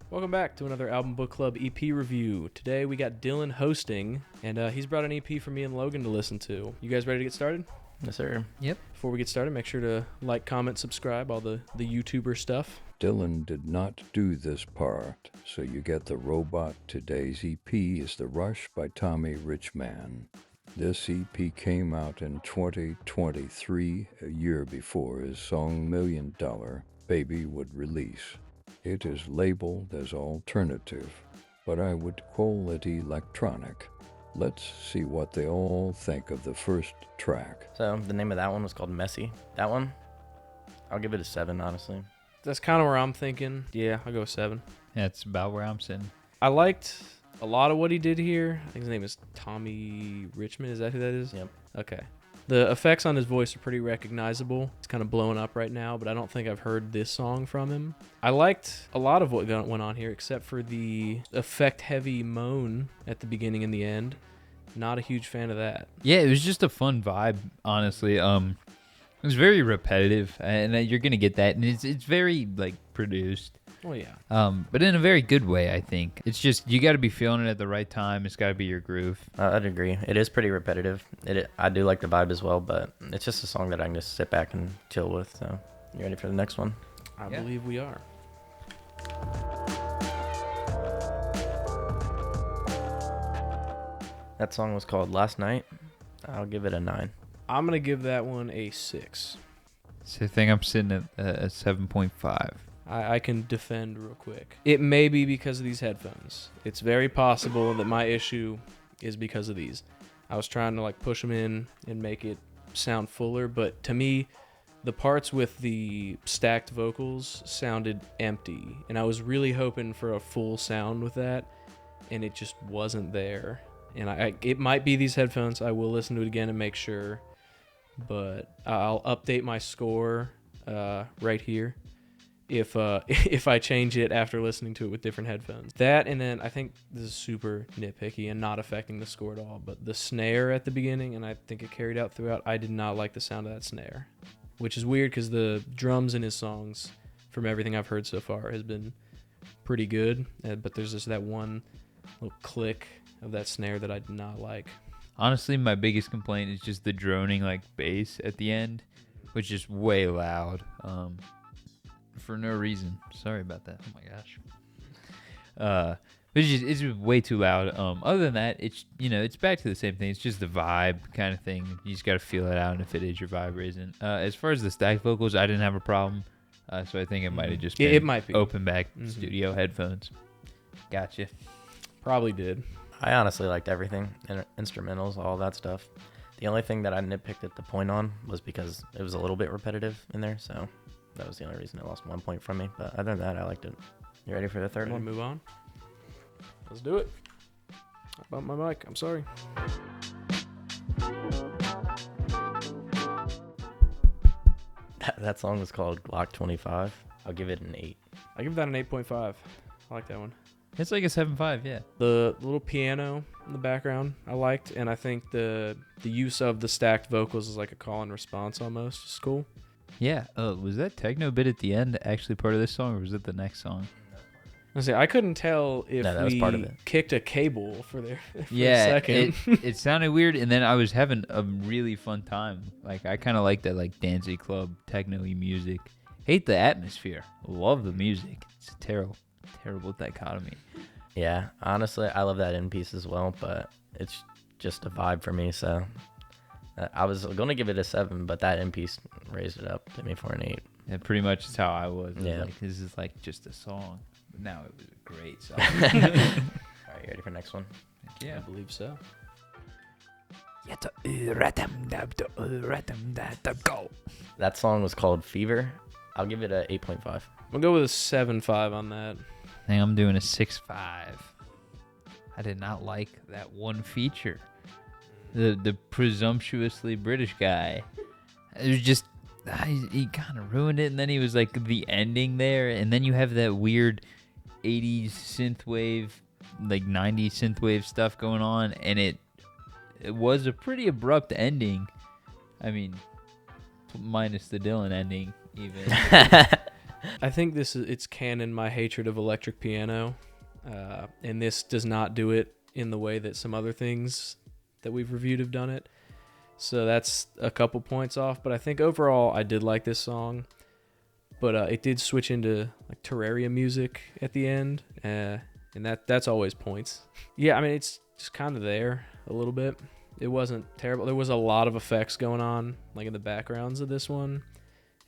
Welcome back to another Album Book Club EP review. Today we got Dylan hosting, and he's brought an EP for me and Logan to listen to. You guys ready to get started? Yes, sir. Yep. Before we get started, make sure to like, comment, subscribe, all the YouTuber stuff. Dylan did not do this part, so you get the robot. Today's EP is The Rush by Tommy Richman. This EP came out in 2023, a year before his song Million Dollar Baby would release. It is labeled as alternative, but I would call it electronic. Let's see what they all think of the first track. So the name of that one was called Messy. That one, I'll give it a 7, honestly. That's kind of where I'm thinking. Yeah, I'll go 7. That's about where I'm sitting. I liked a lot of what he did here. I think his name is Tommy Richman. Is that who that is? Yep. Okay. The effects on his voice are pretty recognizable. It's kind of blowing up right now, but I don't think I've heard this song from him. I liked a lot of what went on here, except for the effect-heavy moan at the beginning and the end. Not a huge fan of that. Yeah, it was just a fun vibe, honestly. It was very repetitive, and you're gonna get that, and it's very like produced. Oh yeah. But in a very good way, I think. It's just you got to be feeling it at the right time. It's got to be your groove. I'd agree. It is pretty repetitive. I do like the vibe as well, but it's just a song that I can just sit back and chill with. So, you ready for the next one? I believe we are. That song was called Last Night. I'll give it a 9. I'm going to give that one a 6. So I think I'm sitting at a 7.5. I can defend real quick. It may be because of these headphones. It's very possible that my issue is because of these. I was trying to like push them in and make it sound fuller, but to me, the parts with the stacked vocals sounded empty, and I was really hoping for a full sound with that, and it just wasn't there. And it might be these headphones. I will listen to it again and make sure, but I'll update my score right here if I change it after listening to it with different headphones. That, and then I think this is super nitpicky and not affecting the score at all, but the snare at the beginning, and I think it carried out throughout, I did not like the sound of that snare, which is weird because the drums in his songs, from everything I've heard so far, has been pretty good, but there's just that one little click of that snare that I did not like. Honestly, my biggest complaint is just the droning like bass at the end, which is way loud. For no reason. Sorry about that. Oh my gosh. But it's just way too loud. Other than that, it's back to the same thing. It's just the vibe kind of thing. You just got to feel it out, and if it is your vibe or isn't. As far as the stacked vocals, I didn't have a problem. So I think it might have just been it might be open back studio headphones. Gotcha. Probably did. I honestly liked everything, instrumentals, all that stuff. The only thing that I nitpicked at the point on was because it was a little bit repetitive in there, so that was the only reason it lost 1 point from me. But other than that, I liked it. You ready for the third one? Move on. Let's do it. I bumped my mic. I'm sorry. That song was called Glock 25. I'll give it an 8. I give that an 8.5. I like that one. It's like a 7.5, yeah. The little piano in the background I liked, and I think the use of the stacked vocals is like a call and response almost. It's cool. Yeah. Was that techno bit at the end actually part of this song, or was it the next song? I couldn't tell if that was part of it. Kicked a cable for a Yeah, second. it sounded weird, and then I was having a really fun time. Like, I kind of like that, like, dancey club, techno-y music. Hate the atmosphere. Love the music. It's a terrible dichotomy. Yeah, honestly, I love that end piece as well, but it's just a vibe for me, so I was going to give it a 7, but that end piece raised it up to me for an 8. And pretty much is how I was. Yeah. Like, this is, like, just a song. But now it was a great song. All right, you ready for the next one? Yeah. I believe so. That song was called Fever. I'll give it a 8.5. I'm gonna go with a 7.5 on that. I think I'm doing a 6.5. I did not like that one feature. The presumptuously British guy. It was just, he kind of ruined it, and then he was like the ending there, and then you have that weird 80s synthwave, like 90s synthwave stuff going on, and it was a pretty abrupt ending. I mean, minus the Dylan ending, even. I think it's canon my hatred of electric piano, and this does not do it in the way that some other things that we've reviewed have done it. So that's a couple points off, but I think overall I did like this song. But it did switch into like Terraria music at the end, and that's always points. Yeah, I mean it's just kind of there a little bit. It wasn't terrible. There was a lot of effects going on, like in the backgrounds of this one,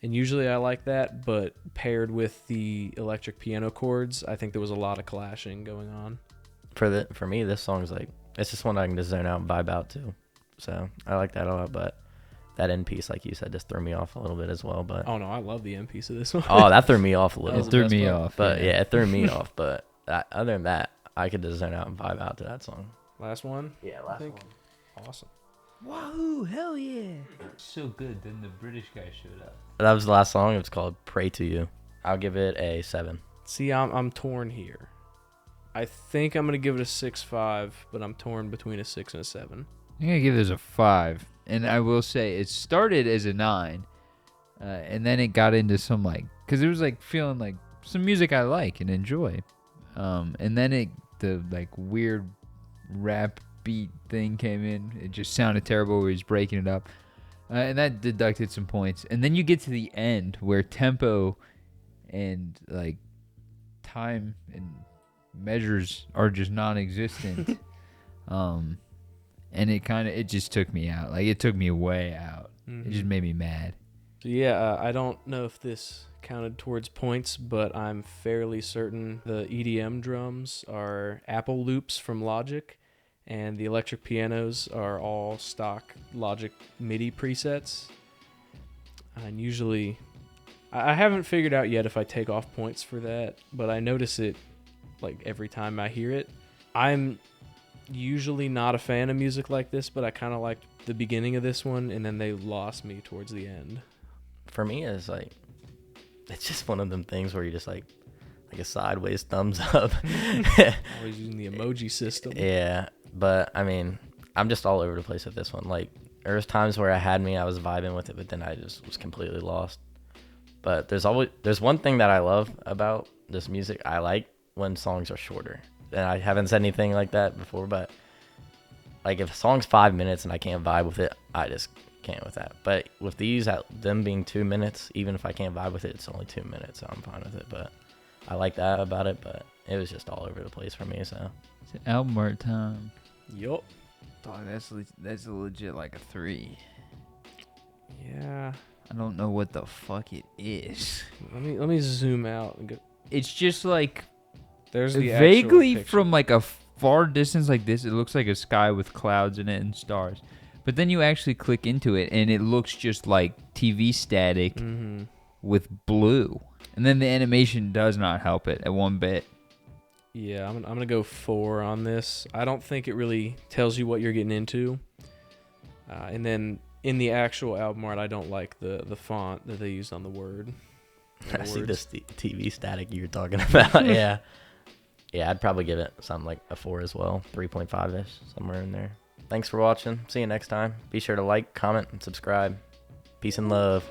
and usually I like that. But paired with the electric piano chords, I think there was a lot of clashing going on. For me, this song's like, it's just one I can just zone out and vibe out to. So I like that a lot, but that end piece, like you said, just threw me off a little bit as well. But oh no, I love the end piece of this one. oh, that threw me off a little. It threw me off. But yeah, it threw me off. But other than that, I could just zone out and vibe out to that song. Last one? Yeah, last one. Awesome. Wahoo, hell yeah. So good. Then the British guy showed up. That was the last song. It was called Pray to You. I'll give it a 7. See, I'm torn here. I think I'm going to give it a 6.5, but I'm torn between a 6 and a 7. I'm going to give this a 5. And I will say it started as a 9. And then it got into some like, because it was like feeling like some music I like and enjoy. And then the like weird rap beat thing came in. It just sounded terrible where he's breaking it up. And that deducted some points. And then you get to the end where tempo and like time and measures are just non-existent. And it just took me out. Like it took me way out. It just made me mad. So yeah, I don't know if this counted towards points, but I'm fairly certain the EDM drums are Apple loops from Logic, and the electric pianos are all stock Logic MIDI presets. And usually, I haven't figured out yet if I take off points for that, but I notice it like every time I hear it. I'm usually not a fan of music like this, but I kind of liked the beginning of this one, and then they lost me towards the end. For me, it's like, it's just one of them things where you just like a sideways thumbs up. Always using the emoji system. Yeah, but I mean, I'm just all over the place with this one. Like, there was times where I was vibing with it, but then I just was completely lost. But there's one thing that I love about this music. I like when songs are shorter. And I haven't said anything like that before, but like if a song's 5 minutes and I can't vibe with it, I just can't with that. But with these, them being 2 minutes, even if I can't vibe with it, it's only 2 minutes, so I'm fine with it. But I like that about it, but it was just all over the place for me. So it's album art time. Yup. Dog, that's legit like a 3. Yeah. I don't know what the fuck it is. Let me zoom out and go. It's just like There's the vaguely actual picture. from like a far distance like this, it looks like a sky with clouds in it and stars. But then you actually click into it and it looks just like TV static with blue. And then the animation does not help it at one bit. Yeah, I'm gonna go 4 on this. I don't think it really tells you what you're getting into. And then in the actual album art, I don't like the font that they used on the word. I see this TV static you're talking about. Yeah. Yeah, I'd probably give it something like a 4 as well. 3.5-ish, somewhere in there. Thanks for watching. See you next time. Be sure to like, comment, and subscribe. Peace and love.